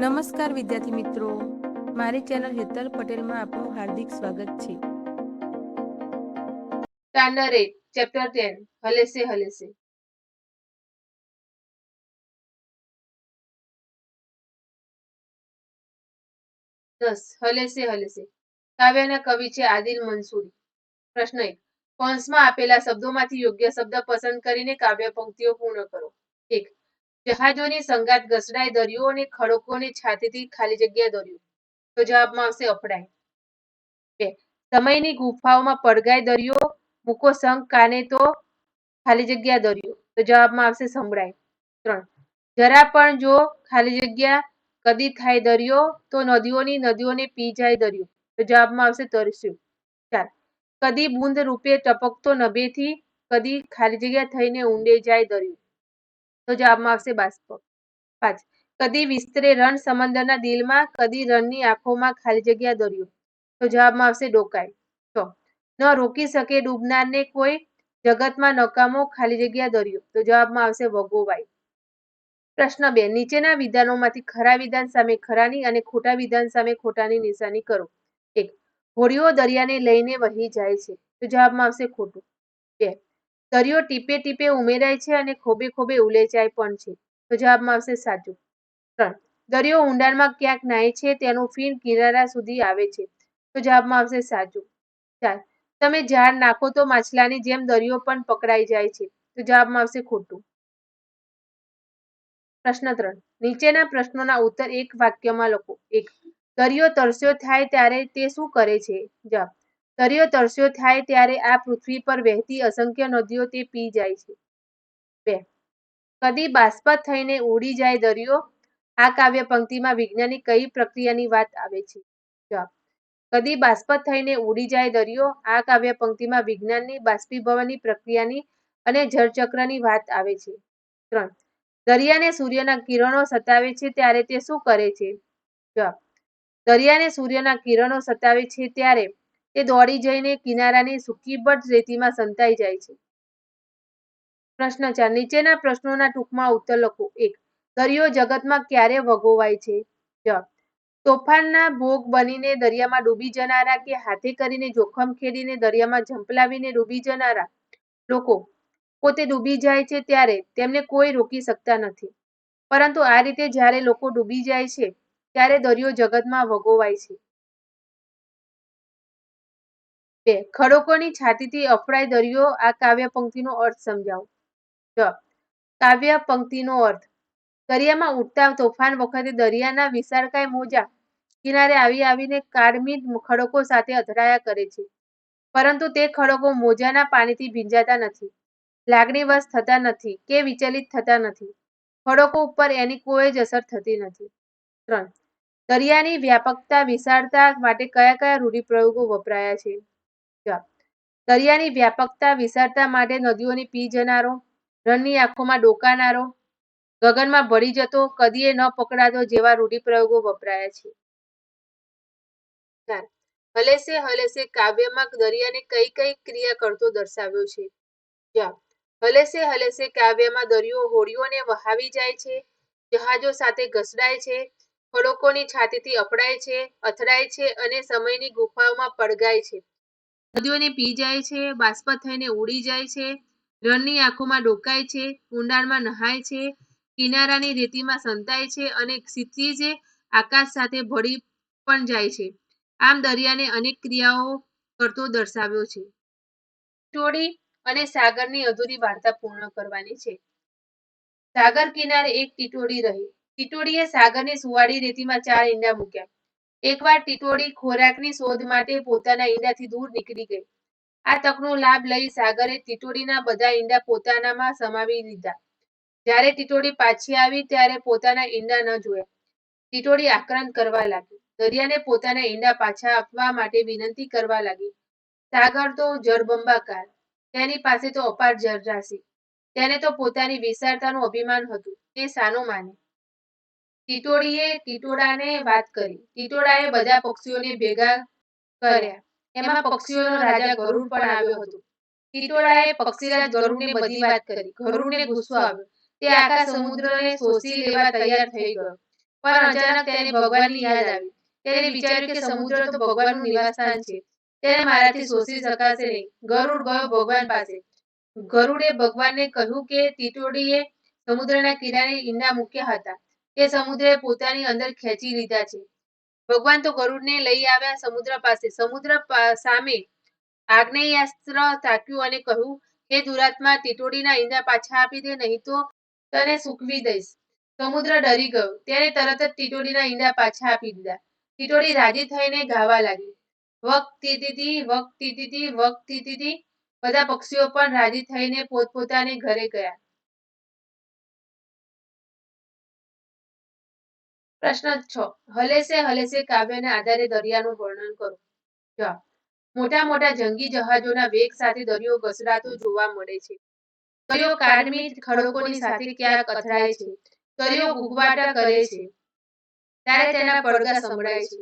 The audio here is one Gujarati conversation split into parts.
નમસ્કાર વિદ્યાર્થી મિત્રો, મારી ચેનલ હેતલ પટેલમાં આપનું હાર્દિક સ્વાગત છે. સ્ટાન્ડર્ડ 8 ચેપ્ટર 10 હલે સે હલે સે. 10 હલે સે હલે સે. કાવ્યના કવિ છે આદિલ મંસૂરી. પ્રશ્ન 1. કૌંસમાં આપેલા શબ્દોમાંથી યોગ્ય શબ્દ પસંદ કરીને કાવ્ય પંક્તિઓ પૂર્ણ કરો. 1. જહાજોની સંગાત ઘસડાય દરિયો અને ખડકોને છાતીથી ખાલી જગ્યા દોર્યું. તો જવાબમાં આવશે અફડાય. 2. સમયની ગુફાઓમાં પડઘાય દરિયો, મૂકો સંગ કાને તો ખાલી જગ્યા દોર્યો. તો જવાબમાં આવશે સંભળાય. 3. જરા પણ જો ખાલી જગ્યા કદી થાય દરિયો, તો નદીઓને પી જાય દરિયો. તો જવાબમાં આવશે તરસ્યું. 4. કદી બૂંદ રૂપે ટપકતો નભેથી, કદી ખાલી જગ્યા થઈને ઊંડે જાય દરિયો. તો જવાબમાં આવશે બાષ્પ. 5. કદી વિસ્તરે રણ સમંદરના દિલમાં, કદી રણની આંખોમાં ખાલી જગ્યા દરિયો. તો જવાબમાં આવશે ડોકાય. 6. ન રોકી શકે ડૂબનારને કોઈ, જગતમાં નકામો ખાલી જગ્યા દરિયો. તો જવાબમાં આવશે વગોવાય. પ્રશ્ન 2. નીચેના વિધાનોમાંથી ખરા વિધાન સામે ખરાની અને ખોટા વિધાન સામે ખોટાની નિશાની કરો. 1. હોડીઓ દરિયાને લઈને વહી જાય છે. તો જવાબમાં આવશે ખોટું. 2. દરિયો ટીપે ટીપે ઉમેરાય છે અને ખોબે ખોબે ઉલેચાય પણ છે. તો જવાબમાં આવશે સાચું. 3. દરિયો ઊંડાણમાં ક્યાંક નાય છે, તેનું ફીણ કિનારા સુધી આવે છે. તો જવાબમાં આવશે સાચું. 4. તમે ઝાડ નાખો તો માછલાની જેમ દરિયો પણ પકડાઈ જાય છે. તો જવાબમાં આવશે ખોટું. પ્રશ્ન 3. નીચેના પ્રશ્નોના ઉત્તર એક વાક્યમાં લખો. 1. દરિયો તરસ્યો થાય ત્યારે તે શું કરે છે? જવાબ. દરિયો તરસ્યો થાય ત્યારે આ પૃથ્વી પર વહેતી અસંખ્ય નદીઓ તે પી જાય છે. 2. કદી બાષ્પ થઈને ઉડી જાય દરિયો, આ કાવ્ય પંક્તિમાં વિજ્ઞાનની કઈ પ્રક્રિયાની વાત આવે છે? જવાબ. કદી બાષ્પ થઈને ઉડી જાય દરિયો, આ કાવ્ય પંક્તિમાં વિજ્ઞાનની બાષ્પીભવનની પ્રક્રિયાની અને જળચક્રની વાત આવે છે. 3. દરિયાને સૂર્યના કિરણો સતાવે છે ત્યારે તે શું કરે છે? જવાબ. દરિયાને સૂર્યના કિરણો સતાવે છે ત્યારે તે દોડી જઈને કિનારાની સૂકીબદ્ધ રેતીમાં સંતાઈ જાય છે. પ્રશ્ન 4. નીચેના પ્રશ્નોના ટૂંકમાં ઉત્તર લખો. 1. દરિયો જગતમાં ક્યારે વગોવાય છે? જવાબ. તોફાનના ભોગ બનીને દરિયામાં ડૂબી જનારા કે હાથે કરીને જોખમ ખેડીને દરિયામાં ઝંપલાવીને ડૂબી જનારા લોકો પોતે ડૂબી જાય છે ત્યારે તેમને કોઈ રોકી શકતા નથી. પરંતુ આ રીતે જ્યારે લોકો ડૂબી જાય છે ત્યારે દરિયો જગતમાં વગોવાય છે. 2. ખડકોની છાતીથી અફડાય દરિયો, આ કાવ્ય પંક્તિનો અર્થ સમજાવો. જવાબ. કાવ્ય પંક્તિનો અર્થ. દરિયામાં ઉઠતા તોફાન વખતે દરિયાના વિશાળકાય મોજા કિનારે આવીને કાળમીર ખડકો સાથે અથડાયા કરે છે. પરંતુ તે ખડકો મોજાના પાણીથી ભીંજાતા નથી, લાગણીવશ થતા નથી કે વિચલિત થતા નથી. ખડકો ઉપર એની કોઈ જ અસર થતી નથી. 3. દરિયાની વ્યાપકતા વિશાળતા માટે કયા કયા રૂઢિપ્રયોગો વપરાયા છે? જવાબ. દરિયાની વ્યાપકતા વિશાળતા માટે નદીઓને પી જનારો, રણની આંખોમાં ડોકાનારો, ગગનમાં ભળી જતો, કદીએ ન પકડાતો જેવા રૂઢિપ્રયોગો વપરાયા છે. 4. હલે સે કાવ્યમાં દરિયાને કઈ કઈ ક્રિયા કરતો દર્શાવ્યો છે? જવાબ. હલે સે કાવ્યમાં દરિયો હોડીઓને વહાવી જાય છે, જહાજો સાથે ઘસડાય છે, ખડકોની છાતીથી અફડાય છે, અથડાય છે અને સમયની ગુફાઓમાં પડઘાય છે, નદીઓને પી જાય છે, બાષ્પ થઈને ઉડી જાય છે, રણની આંખોમાં ડોકાય છે, ઊંડાણમાં નહાય છે, કિનારાની રેતીમાં સંતાય છે અને ક્ષિતિજે આકાશ સાથે ભળી પણ જાય છે. આમ દરિયાને અનેક ક્રિયાઓ કરતો દર્શાવ્યો છે. ટીટોડી અને સાગરની અધૂરી વાર્તા પૂર્ણ કરવાની છે. સાગર કિનારે એક ટીટોડી રહી. ટીટોડીએ સાગરની સુવાળી રેતીમાં 4 ઈંડા મૂક્યા. એકવાર ટીટોડી ખોરાકની શોધ માટે પોતાના ઈંડાથી દૂર નીકળી ગઈ. આ તકનો લાભ લઈ સાગરે ટીટોડીના બધા ઈંડા પોતાનામાં સમાવી લીધા. જ્યારે ટીટોડી પાછી આવી ત્યારે પોતાના ઈંડા ન જોયા. ટીટોડી આક્રંદ કરવા લાગી. દરિયાને પોતાના ઈંડા પાછા આપવા માટે વિનંતી કરવા લાગી. સાગર તો જળબંબાકાર, તેની પાસે તો અપાર જળરાશિ, તેને તો પોતાની વિશાળતાનું અભિમાન હતું, તે સાનો માને. ટીટોડીએ ટીટોડાને વાત કરી. ટીટોડાએ બધા પક્ષીઓને ભેગા કર્યા. એમાં પક્ષીઓનો રાજા ગરુડ પણ આવ્યો હતો. ટીટોડાએ પક્ષીરાજ ગરુડને બધી વાત કરી. ગરુડને ગુસ્સો આવ્યો. તે આખા સમુદ્રને શોષી લેવા તૈયાર થઈ ગયો. પણ અચાનક તેને ભગવાનની યાદ આવી. તેને વિચાર્યું કે સમુદ્ર તો ભગવાનનું નિવાસસ્થાન છે. તેને મારાથી શોષી શકાશે નહીં. ગરુડ ગયો ભગવાન પાસે. ગરુડે ભગવાનને કહ્યું કે ટીટોડીએ સમુદ્રના કિનારે ઈંડા મૂક્યા હતા. તે સમુદ્રએ પોતાની અંદર ખેંચી લીધા છે. ભગવાન તો ગરુડને લઈ આવ્યા સમુદ્ર પાસે. સમુદ્ર સામે આગ્નેયાસ્ત્ર તાક્યું અને કહ્યું, હે દુરાત્મા, ટીટોડીના ઈંડા પાછા આપી દે, નહીં તો તને સૂકવી દઈશ. સમુદ્ર ડરી ગયો. તેને તરત જ ટીટોડીના ઈંડા પાછા આપી દીધા. ટીટોડી રાજી થઈને ગાવા લાગી. વક તીતીતી, વક તીતીતી, વક તીતીતી. બધા પક્ષીઓ પણ રાજી થઈને પોતપોતાને ઘરે ગયા. પ્રશ્ન 6. હલેસે હલેસે કાવ્યના આધારે દરિયાનું વર્ણન કરો. જવાબ. મોટા મોટા જંગી જહાજોના વેગ સાથે દરિયો ઘસડાતો જોવા મળે છે. દરિયો કાળમીટ ખડકોની સાથે ક્યાંક અથડાય છે. દરિયો ગુગવાટા કરે છે ત્યારે તેના પડઘા સંભળાય છે.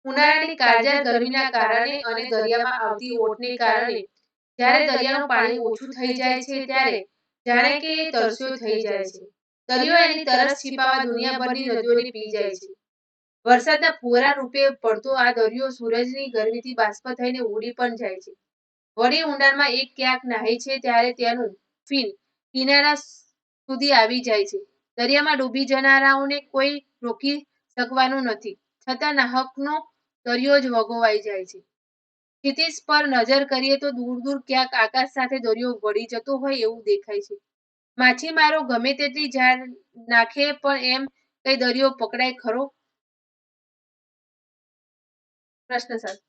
ઉનાળાની કાળઝાળ ગરમીના કારણે અને દરિયામાં આવતી ઓટને કારણે જ્યારે દરિયાનું પાણી ઓછું થઈ જાય છે ત્યારે જાણે કે એ તરસ્યો થઈ જાય છે. દરિયો એની તરસ છીપાવવા દુનિયાભરની નદીઓને પી જાય છે. વરસાદના ફુવારા રૂપે પડતો આ દરિયો સૂરજની ગરમીથી બાષ્પ થઈને ઉડી પણ જાય છે. વળી ઊંડાણમાં એક ક્યાંક નાહે છે ત્યારે તેનું ફિન કિનારા સુધી આવી જાય છે. દરિયામાં ડૂબી જનારાઓને કોઈ રોકી શકવાનું નથી, છતાં નાહકનો દરિયો જ વગોવાઈ જાય છે. ક્ષિતિજ પર નજર કરીએ તો દૂર દૂર ક્યાંક આકાશ સાથે દરિયો વળી જતો હોય એવું દેખાય છે. માછીમારો ગમે તેટલી જાળ નાખે પણ એમ કઈ દરિયો પકડાય ખરો? પ્રશ્ન 7.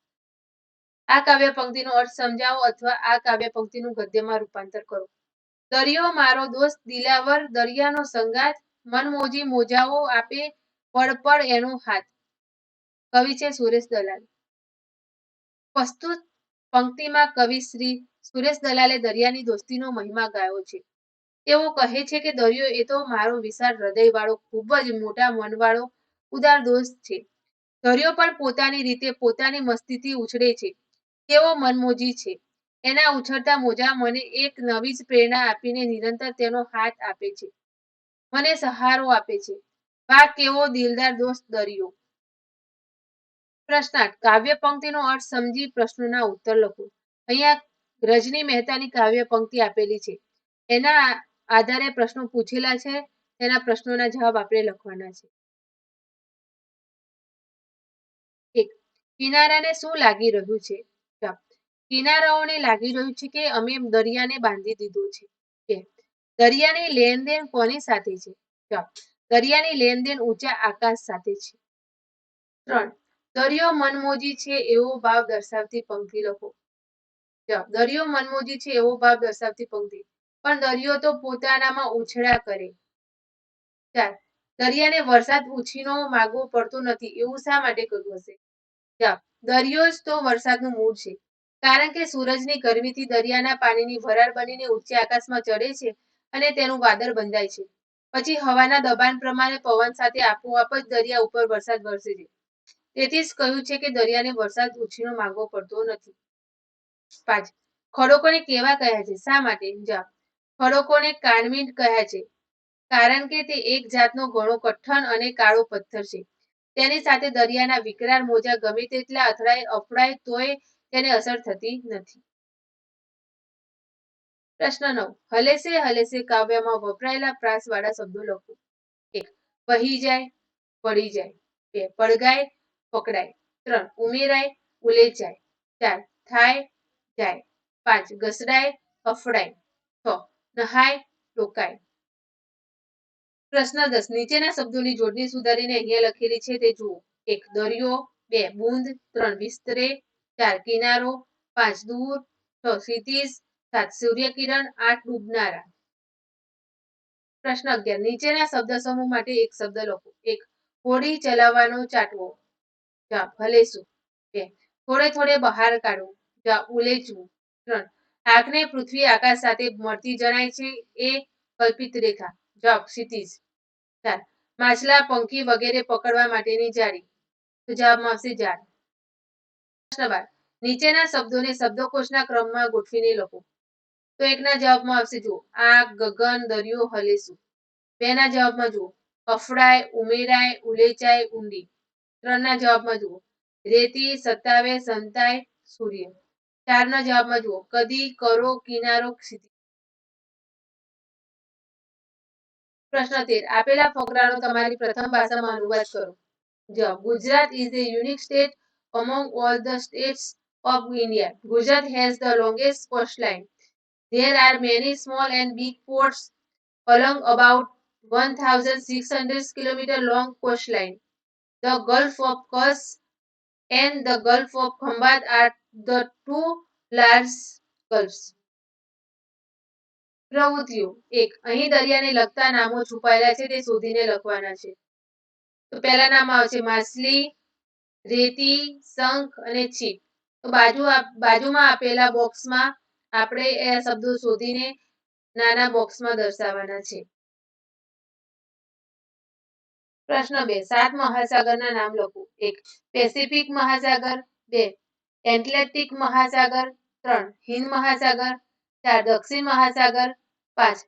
આ કાવ્ય પંક્તિનો અર્થ સમજાવો અથવા આ કાવ્ય પંક્તિનું ગદ્યમાં રૂપાંતર કરો. દરિયો મારો દોસ્ત દિલાવર, દરિયાનો સંગાત, મનમોજી મોજાઓ આપે પળ પળ એનો હાથ. કવિ છે સુરેશ દલાલ. પ્રસ્તુત પંક્તિમાં કવિ શ્રી સુરેશ દલાલે દરિયાની દોસ્તીનો મહિમા ગાયો છે. તેઓ કહે છે કે દરિયો એ તો મારો વિશાળ હૃદયવાળો, ખૂબ જ મોટા મનવાળો ઉદાર દોસ્ત છે. દરિયો પણ પોતાની રીતે પોતાની મસ્તીથી ઉછળે છે. કેવો મનમોજી છે. એના ઉછળતા મોજા મને એક નવી જ પ્રેરણા આપીને નિરંતર તેનો હાથ આપે છે, મને સહારો આપે છે. વાહ, કેવો દિલદાર દોસ્ત દરિયો. પ્રશ્ન 8. કાવ્ય પંક્તિનો અર્થ સમજી પ્રશ્નોના ઉત્તર લખો. અહીંયા રજની મહેતાની કાવ્ય પંક્તિ આપેલી છે. એના આધારે પ્રશ્નો પૂછેલા છે. તેના પ્રશ્નોના જવાબ આપણે લખવાના છે. 1. કિનારાને શું લાગી રહ્યું છે? જવાબ. કિનારાઓને લાગી રહ્યું છે કે અમે દરિયાને બાંધી દીધો છે. 2. દરિયાની લેનદેન કોની સાથે છે? જવાબ. દરિયાની લેનદેન ઊંચા આકાશ સાથે છે. 3. દરિયો મનમોજી છે એવો ભાવ દર્શાવતી પંક્તિ લખો. જવાબ. દરિયો મનમોજી છે એવો ભાવ દર્શાવતી પંક્તિ. પણ દરિયો તો પોતાનામાં ઉછળ્યા કરે. 4. દરિયાને વરસાદ ઉછીનો માગવો પડતો નથી એવું શા માટે કહ્યું હશે? જવાબ. દરિયો જ તો વરસાદનું મૂળ છે. કારણ કે સૂરજની ગરમીથી દરિયાના પાણીની વરાળ બનીને ઊંચે આકાશમાં ચડે છે અને તેનું વાદળ બંધાય છે. પછી હવાના દબાણ પ્રમાણે પવન સાથે આપોઆપ જ દરિયા ઉપર વરસાદ વરસે છે. તેથી જ કહ્યું છે કે દરિયાને વરસાદ ઉછીનો માંગવો પડતો નથી. 5. ખડકોને કેવા કહ્યા છે? શા માટે? જવાબ. ખડકોને કાળમીટ કહ્યા છે કારણ કે તે એક જાતનો ઘણો કઠણ અને કાળો પથ્થર છે. તેની સાથે દરિયાના વિકરાળ મોજા ગમે તેટલા અફડાય તોય તેને અસર થતી નથી. પ્રશ્ન 9. હલેસે હલેસે કાવ્યમાં વપરાયેલા પ્રાસવાળા શબ્દો લખો. 1. વહી જાય, પડી જાય. 2. પડગાય, પકડાય. 3. ઉમેરાય, ઉલેચાય. 4. થાય, જાય. 5. ઘસડાય, અફડાય. 6. નહાય, ટોકાય. પ્રશ્ન 10. નીચેના શબ્દોની જોડણી સુધારીને અહીંયા લખેલી છે તે જુઓ. 1. દરિયો. 2. બૂંદ. 3. વિસ્તરે. 4. કિનારો. 5. દૂર. 6. ક્ષિતિજ. 7. સૂર્યકિરણ. 8. ડૂબનારા. પ્રશ્ન 11. નીચેના શબ્દ સમૂહ માટે એક શબ્દ લખો. 1. હોડી ચલાવવાનો ચાટવો. જવાબ. હલેસું. 2. થોડે થોડે બહાર કાઢવું. જવાબ. ઉલેચવું. 3. આગને પૃથ્વી આકાશ સાથે મળતી જણાય છે એ કલ્પિત રેખા. જવાબ. ક્ષિતિજ. 4. માછલા, પંખી વગેરે પકડવા માટેની જાળી. તો જવાબમાં આવશે જાળ. પ્રશ્ન 12. નીચેના શબ્દોને શબ્દકોશના ક્રમમાં ગોઠવીને લખો. તો 1 ના જવાબમાં આવશે જુઓ, આગ, ગગન, દરિયો, હલેસું. 2 ના જવાબમાં જુઓ, અફડાય, ઉમેરાય, ઉલેચાય, ઊંડી. 3 ના જવાબમાં જુઓ. રેતી, સતાવે, સંતાય, સૂર્ય. 4 ના જવાબમાં જુઓ. કદી, કરો, કિનારો, ક્ષિતિજ. પ્રશ્ન 13. આપેલા ફકરાનો તમારી પ્રથમ ભાષામાં અનુવાદ કરો. જવાબ. Gujarat is a unique state among all the states of India. Gujarat has the longest coastline. There are many small and big ports along about 1,600 km long coastline. The Gulf of Kars and the Gulf of Khambat are the two large gulfs. પ્રવૃત્તિઓ. 1. અહીં દરિયાને લગતા નામો છુપાયેલા છે તે શોધીને લખવાના છે. તો પહેલા નામ આવશે માછલી, રેતી, શંખ અને છીપ. તો બાજુમાં આપેલા બોક્સમાં આપણે એ શબ્દો શોધીને નાના બોક્સમાં દર્શાવવાના છે. પ્રશ્ન 2. 7 મહાસાગરના નામ લખો. 1. પેસિફિક મહાસાગર. 2. એટલાન્ટિક મહાસાગર. 3. હિંદ મહાસાગર. 4. દક્ષિણ મહાસાગર. 5.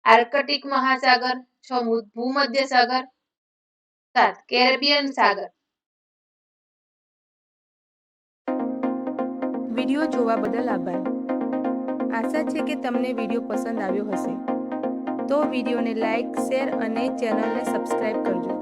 આર્કટિક મહાસાગર. 6. ભૂમધ્ય સાગર. 7. કેરેબિયન સાગર. વિડીયો જોવા બદલ આભાર. આશા છે કે તમને વિડીયો પસંદ આવ્યો હશે. તો વિડીયોને લાઈક, શેર અને ચેનલને સબસ્ક્રાઈબ કરજો.